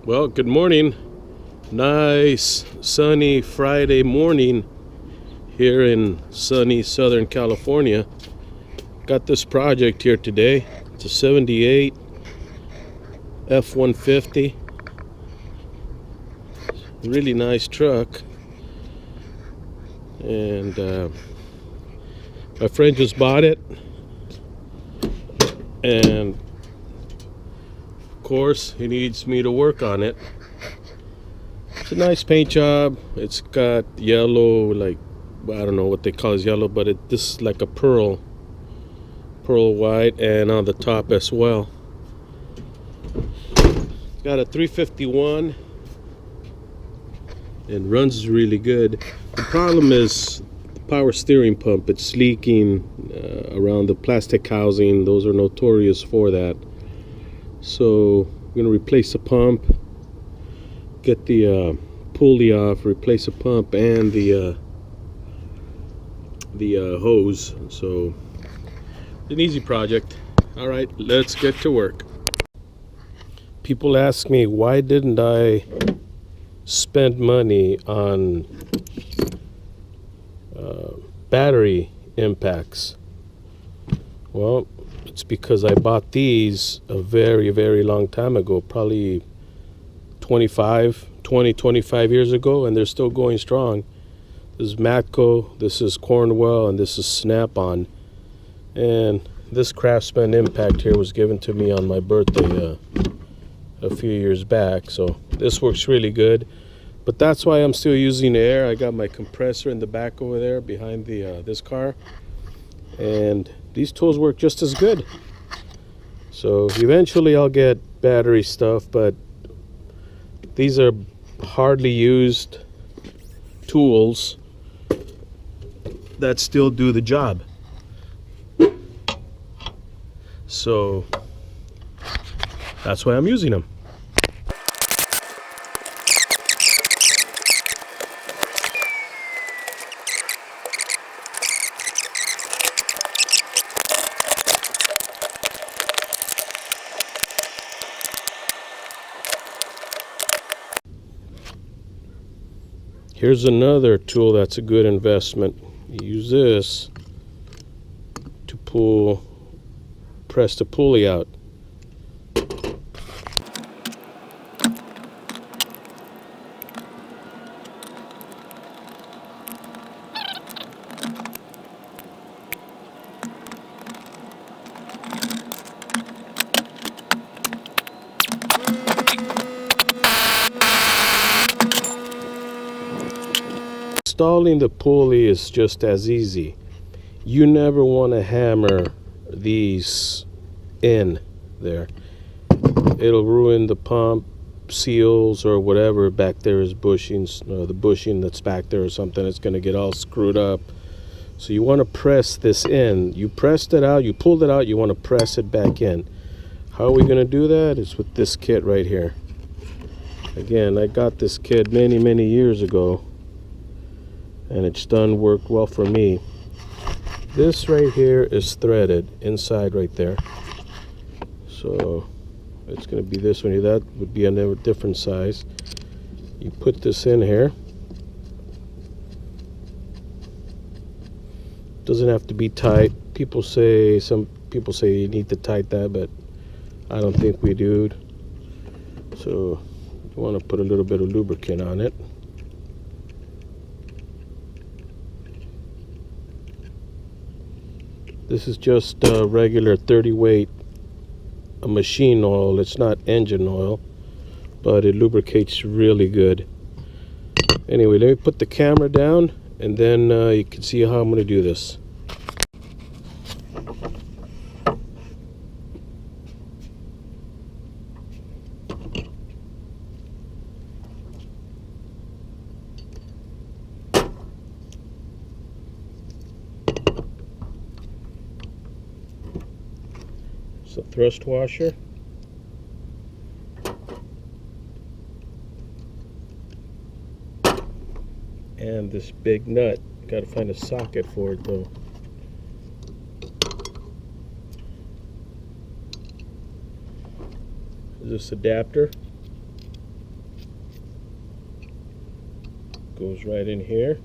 Well, good morning. Nice sunny Friday morning here in sunny Southern California. Got this project here today. It's a 78 F150. Really nice truck. And my friend just bought it. And of course, he needs me to work on it. It's a nice paint job. It's got yellow, like, I don't know what they call it yellow, but this is like a pearl white, and on the top as well. It's got a 351 and runs really good. The problem is the power steering pump. It's leaking around the plastic housing. Those are notorious for that. So I'm gonna replace the pump, get the pulley off, replace the pump and the hose. So an easy project. All right, let's get to work. People ask me, why didn't I spend money on battery impacts? Well, it's because I bought these a very, very long time ago, probably 25 years ago, and they're still going strong. This is Matco, this is Cornwell, and this is Snap-on. And this Craftsman impact here was given to me on my birthday a few years back, so this works really good. But that's why I'm still using air. I got my compressor in the back over there behind this car, and these tools work just as good. So eventually I'll get battery stuff, but these are hardly used tools that still do the job. So that's why I'm using them. Here's another tool that's a good investment. You use this to press the pulley out. Installing the pulley is just as easy. You never want to hammer these in there. It'll ruin the pump seals or whatever back there is bushings, the bushing that's back there or something. It's going to get all screwed up. So you want to press this in. You pressed it out, you pulled it out, you want to press it back in. How are we going to do that? It's with this kit right here. Again, I got this kit many years ago, and it's done worked well for me. This right here is threaded inside right there, so it's going to be this one. That would be a different size. You put this in here. Doesn't have to be tight. Some people say you need to tighten that, but I don't think we do. So you want to put a little bit of lubricant on it. This is just regular 30 weight machine oil. It's not engine oil, but it lubricates really good. Anyway, let me put the camera down, and then you can see how I'm going to do this. It's a thrust washer. And this big nut. Got to find a socket for it though. This adapter. Goes right in here.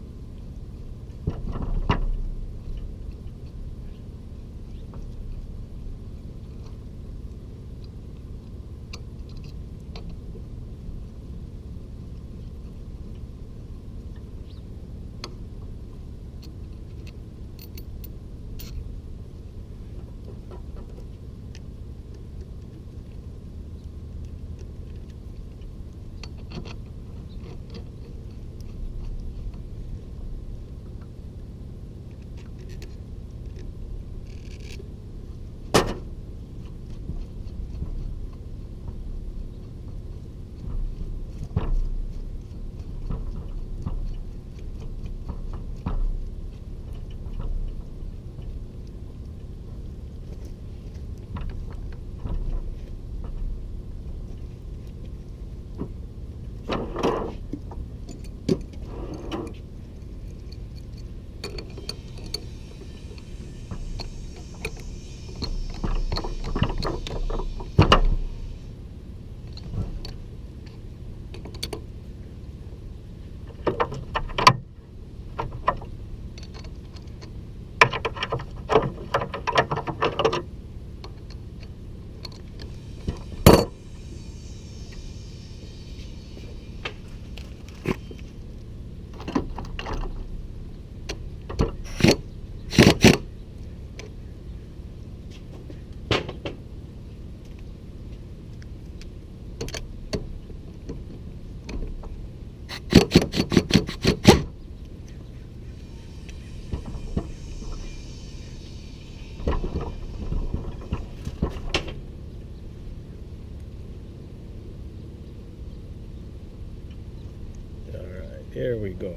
There we go.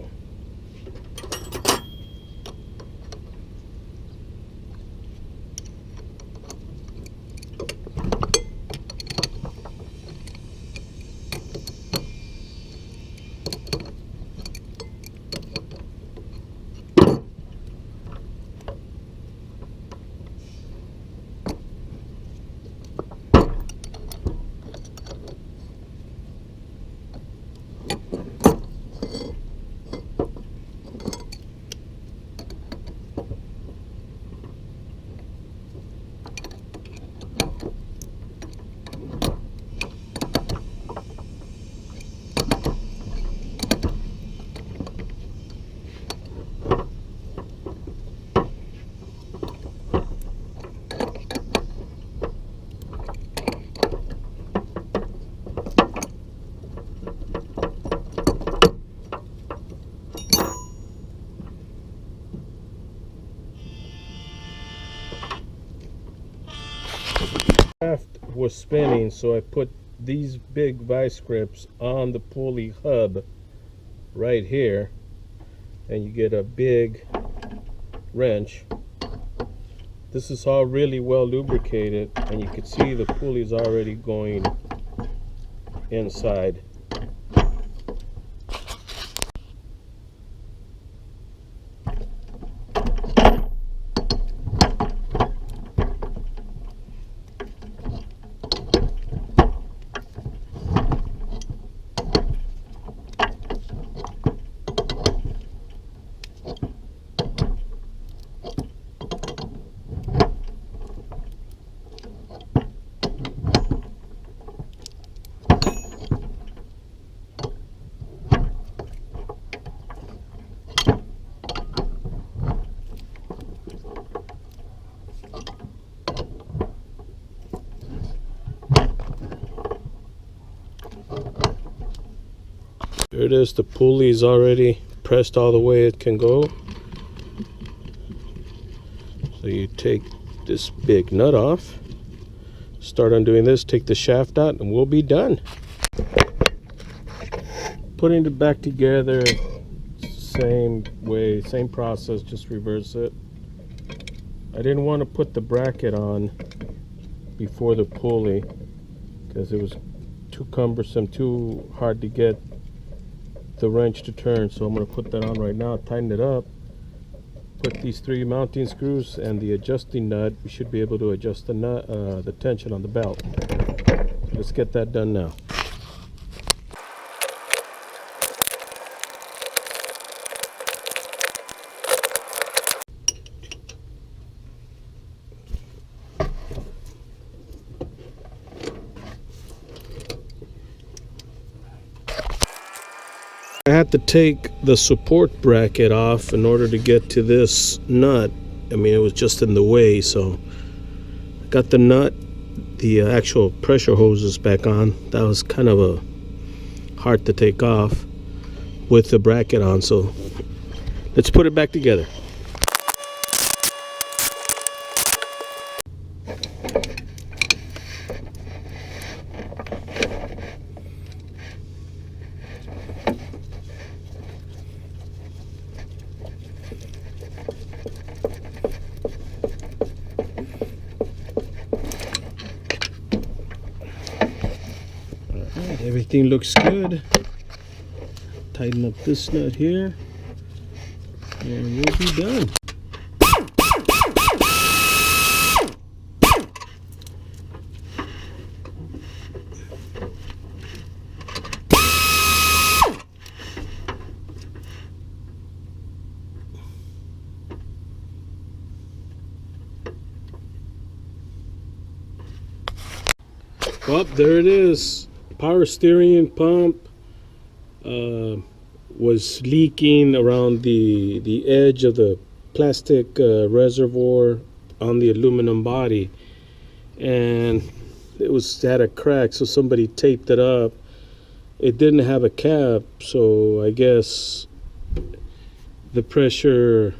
Shaft was spinning, so I put these big vice grips on the pulley hub right here, and you get a big wrench. This is all really well lubricated, and you can see the pulley is already going inside. There it is, the pulley is already pressed all the way it can go. So you take this big nut off, start undoing this, take the shaft out, and we'll be done. Putting it back together, same way, same process, just reverse it. I didn't want to put the bracket on before the pulley because it was too cumbersome, too hard to get the wrench to turn, so I'm going to put that on right now, tighten it up, put these 3 mounting screws and the adjusting nut. We should be able to adjust the nut, the tension on the belt. So let's get that done now. had to take the support bracket off in order to get to this nut. I mean, it was just in the way, so I got the nut, the actual pressure hoses back on. That was kind of a hard to take off with the bracket on, so let's put it back together. Everything looks good. Tighten up this nut here, and we'll be done. Well, there it is. Power steering pump was leaking around the edge of the plastic reservoir on the aluminum body, and it had a crack, so somebody taped it up. It didn't have a cap, so I guess the pressure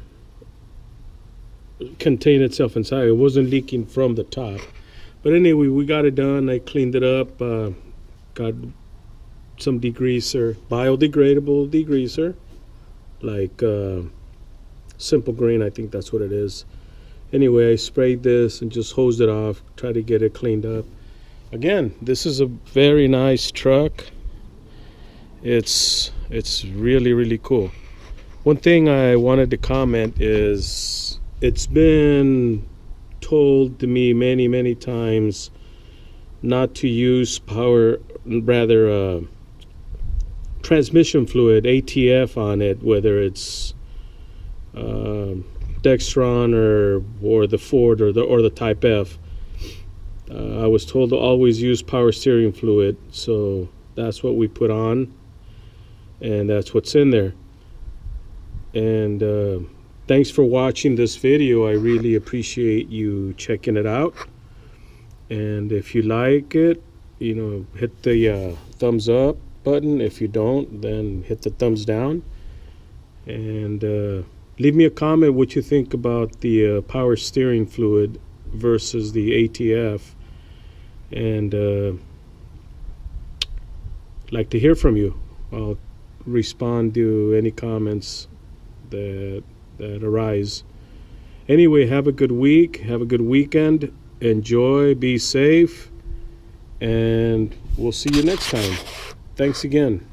contained itself inside. It wasn't leaking from the top. But anyway, we got it done. I cleaned it up, got some degreaser, biodegradable degreaser, like Simple Green, I think that's what it is. Anyway, I sprayed this and just hosed it off, tried to get it cleaned up. Again, this is a very nice truck. It's really, really cool. One thing I wanted to comment is it's been told to me many times not to use transmission fluid, ATF, on it, whether it's Dextron or the Ford or the Type F. I was told to always use power steering fluid, so that's what we put on, and that's what's in there. And thanks for watching this video. I really appreciate you checking it out. And if you like it, hit the thumbs up button. If you don't, then hit the thumbs down. And leave me a comment what you think about the power steering fluid versus the ATF. And like to hear from you. I'll respond to any comments that arise. Anyway, have a good week, have a good weekend, enjoy, be safe, and we'll see you next time. Thanks again.